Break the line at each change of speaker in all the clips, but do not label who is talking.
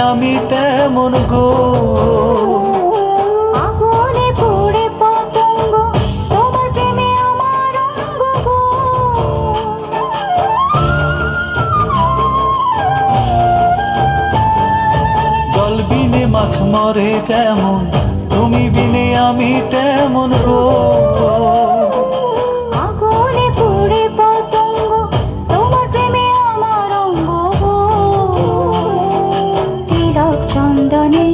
আমি তেমন গো।
আগুনে পুড়ে পতঙ্গ, তোমার প্রেমে আমার অঙ্গ গো।
জল বিনে মাছ মরে যেমন, তুমি বিনে আমি তেমন গো।
আগুনে পুড়ে পতঙ্গ, তোমার প্রেমে আমার অঙ্গ গো। তিলক চন্দনে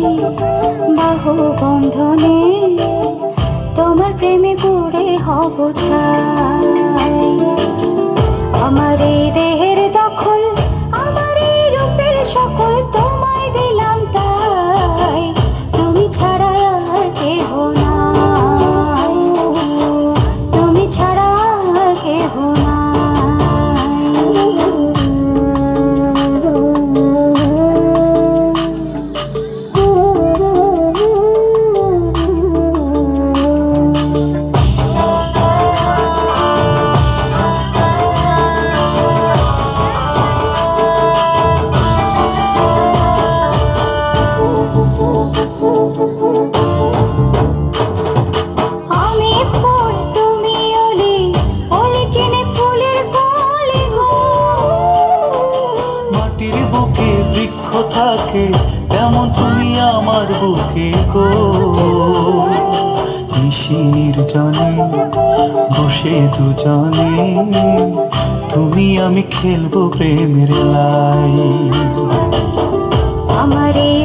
বাহু বন্ধনে, তোমার প্রেমে পুড়ে হব ছাই। আমার এই দেহের দখল, আমার এই রূপের সকল তোমায় দিলাম তাই। তুমি ছাড়া আর কেহ নাই, তুমি ছাড়া আর কেহ আমি ফুল তুমি অলি, অলি চিনে ফুলের কলি গো।
মাটির বুকে বৃক্ষ থাকে, তেমন তুমি আমার বুকে গো। নিশি নির্জনে বসে দুজনে, তুমি আমি খেলবো প্রেমের লাই।
আমার এই